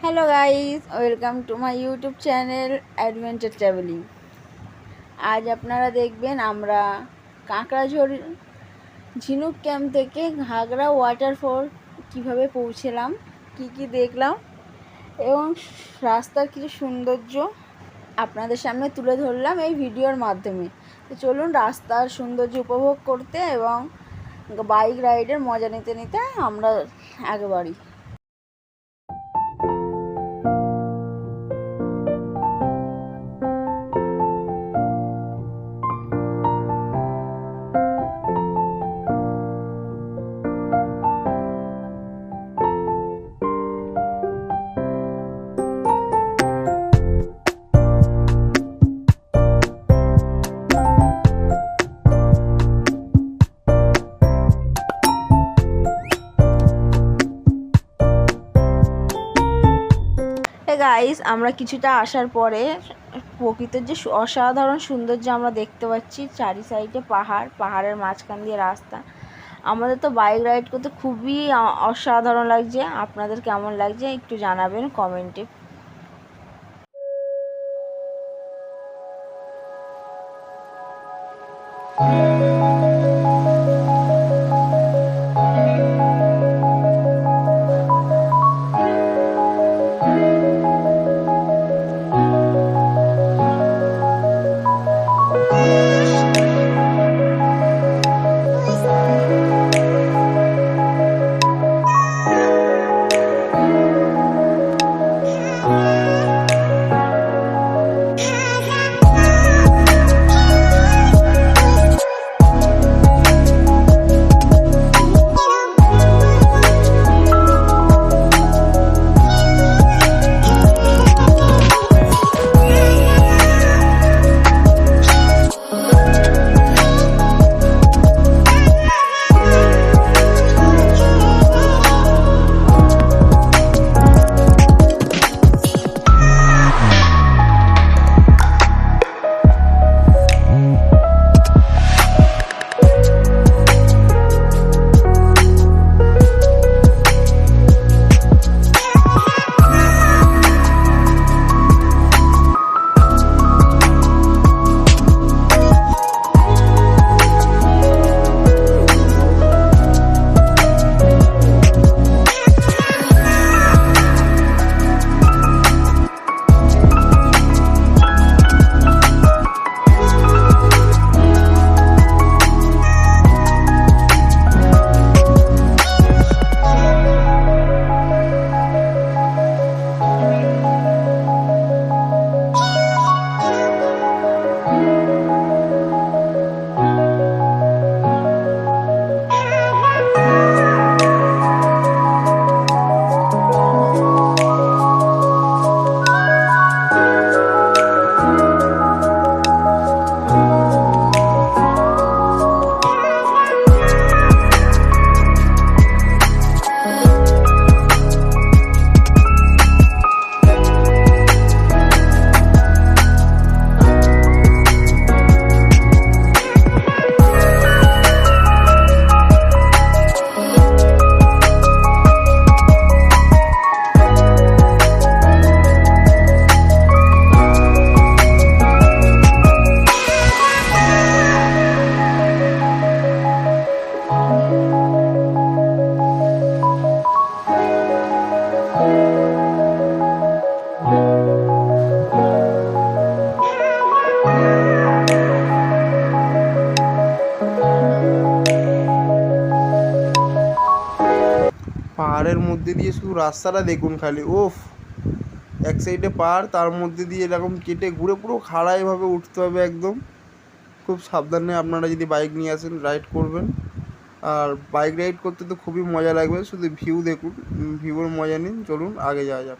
Hello guys, welcome to my YouTube channel adventure travelling. আজ আপনারা দেখবেন আমরা কাঁকড়াঝোড় ঝিনুক ক্যাম্প থেকে ঘাগরা ওয়াটারফল কিভাবে পৌঁছলাম, কি দেখলাম এবং রাস্তার কিছু সৌন্দর্য আপনাদের সামনে তুলে ধরলাম এই ভিডিওর মাধ্যমে। তো চলুন রাস্তার সৌন্দর্য উপভোগ করতে এবং বাইক রাইডের মজা নিতে নিতে আমরা আগে বাড়ি। গাইস, আমরা কিছুটা আসার পরে প্রকৃতির যে অসাধারণ সৌন্দর্য আমরা দেখতে পাচ্ছি, চারি সাইডে পাহাড়ের মাঝখান দিয়ে রাস্তা। আমাদের তো বাইক রাইড করতে খুবই অসাধারণ লাগছে। আপনাদের কেমন লাগছে একটু জানাবেন কমেন্টে। পাহাড়ের মধ্যে দিয়ে শুধু রাস্তাটা দেখুন খালি, ওফ! এক সাইডে পাহাড়, তার মধ্যে দিয়ে এরকম কেটে ঘুরে পুরো খাড়াইভাবে উঠতে হবে একদম। খুব সাবধানে আপনারা যদি বাইক নিয়ে আসেন রাইড করবেন। আর বাইক রাইড করতে তো খুবই মজা লাগবে, শুধু ভিউ দেখুন, ভিউর মজা নিন। চলুন আগে যাওয়া যাক।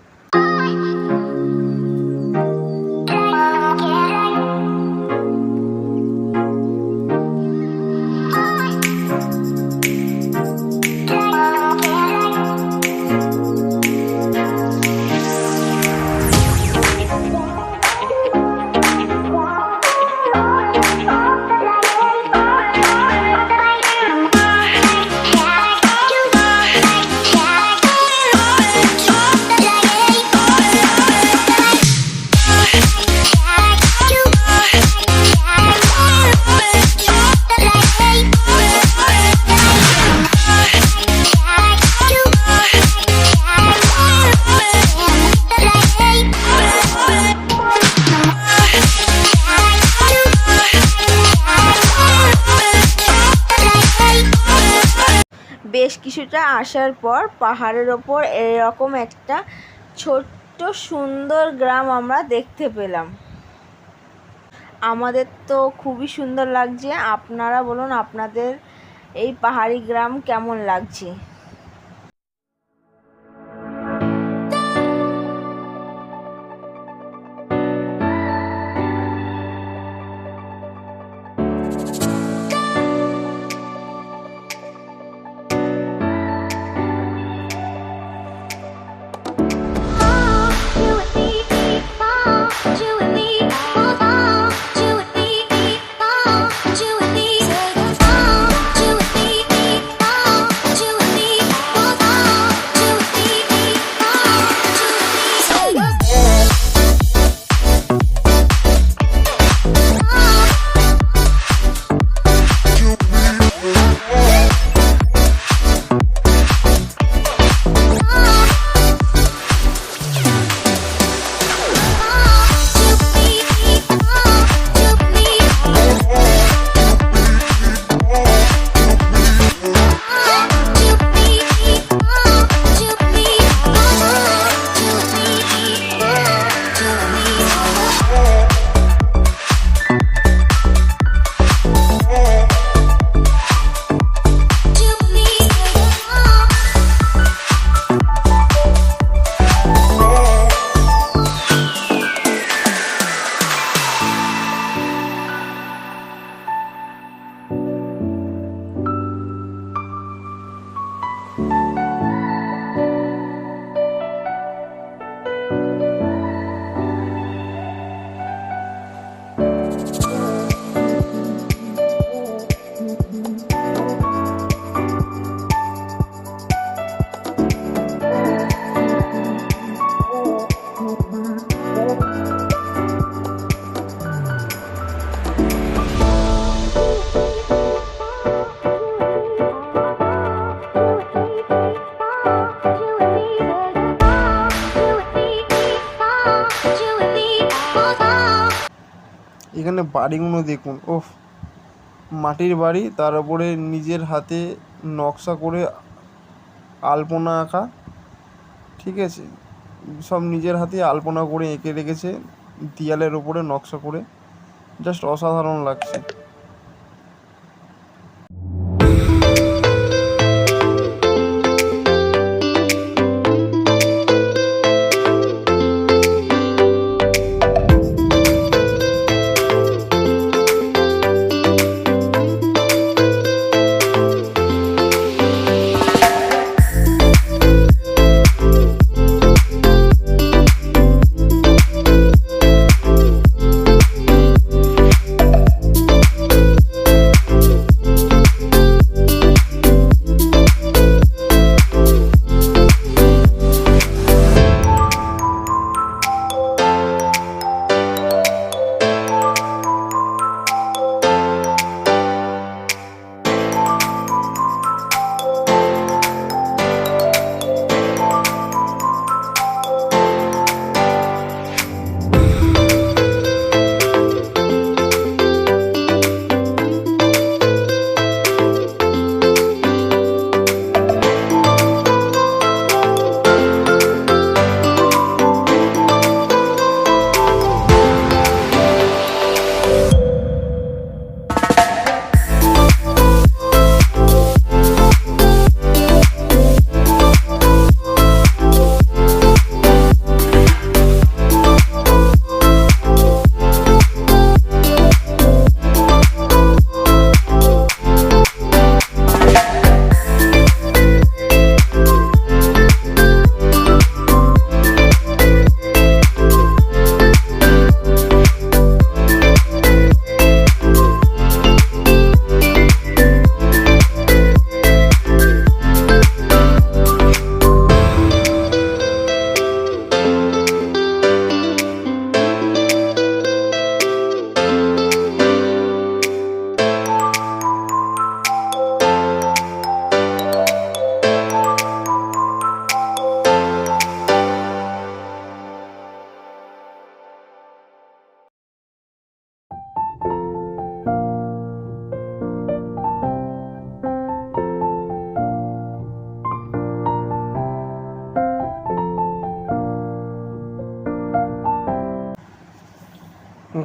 আসার পর পাহাড়ের ওপর এরকম একটা ছোট্ট সুন্দর গ্রাম আমরা দেখতে পেলাম। আমাদের তো খুবই সুন্দর লাগছে। আপনারা বলুন আপনাদের এই পাহাড়ি গ্রাম কেমন লাগছে। এখানে বাড়িগুলো দেখুন, ওফ, মাটির বাড়ি, তার উপরে নিজের হাতে নকশা করে আলপনা আঁকা, ঠিক আছে, সব নিজের হাতে আলপনা করে এঁকে রেখেছে দেয়ালের ওপরে নকশা করে, জাস্ট অসাধারণ লাগছে।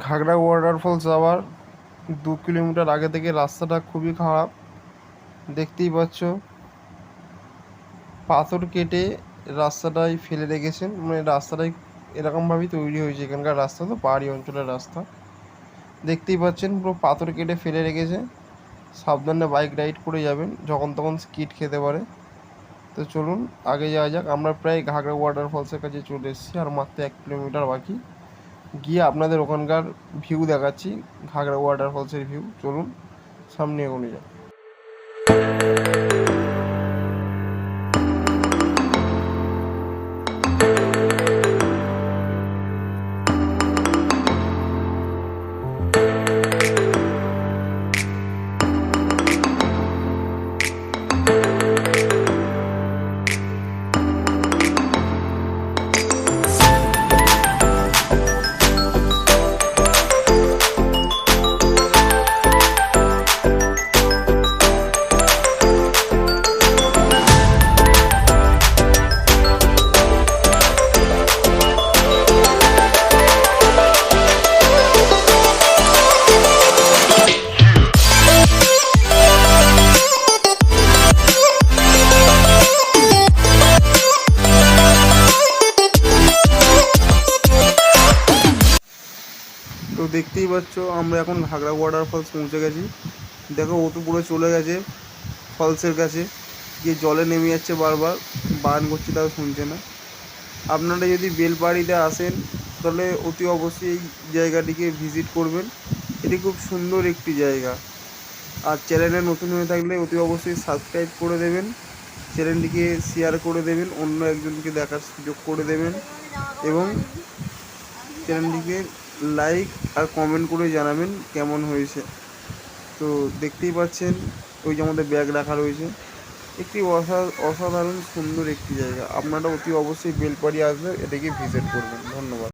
ঘাগরা ওয়াটারফল যাওয়ার 2 কিলোমিটার আগে থেকে রাস্তাটা খুবই খারাপ। দেখতেই পাচ্ছ পাথর কেটে রাস্তাটাই ফেলে রেখেছেন, মানে রাস্তাটাই এরকমভাবেই তৈরি হয়েছে। এখানকার রাস্তা তো পাহাড়ি অঞ্চলের রাস্তা, দেখতেই পাচ্ছেন পুরো পাথর কেটে ফেলে রেখেছে। সাবধানে বাইক রাইড করে যাবেন, যখন তখন স্কিড খেতে পারে। তো চলুন আগে যাওয়া যাক। আমরা প্রায় ঘাগরা ওয়াটারফলসের কাছে চলে এসেছি, আর মাত্র 1 কিলোমিটার বাকি। গিয়ে আপনাদের ওখানকার ভিউ দেখাচ্ছি, ঘাগরা ওয়াটারফলসের ভিউ। চলুন সামনে এগোনো যাক। তো দেখতেই পাচ্ছ আমরা এখন ঘাগরা ওয়াটারফলস পৌঁছে গেছি। দেখো ও তো পুরো চলে গেছে ফলসের কাছে, গিয়ে জলে নেমে যাচ্ছে, বারবার বারণ করছে তাও শুনছে না। আপনারা যদি বেলপাহাড়িতে আসেন তাহলে অতি অবশ্যই এই জায়গাটিকে ভিজিট করবেন। এটি খুব সুন্দর একটি জায়গা। আর চ্যানেলে নতুন হয়ে থাকলে অতি অবশ্যই সাবস্ক্রাইব করে দেবেন, চ্যানেলটিকে শেয়ার করে দেবেন, অন্য একজনকে দেখার সুযোগ করে দেবেন, এবং চ্যানেলটিকে লাইক আর কমেন্ট করে জানাবেন কেমন হয়েছে। তো দেখতেই পাচ্ছেন ওই যে আমাদের ব্যাগ রাখা রয়েছে। একটি অসাধারণ সুন্দর একটি জায়গা। আপনারা অতি অবশ্যই বেলপাহাড়ি আসলে এটাকে ভিজিট করবেন। ধন্যবাদ।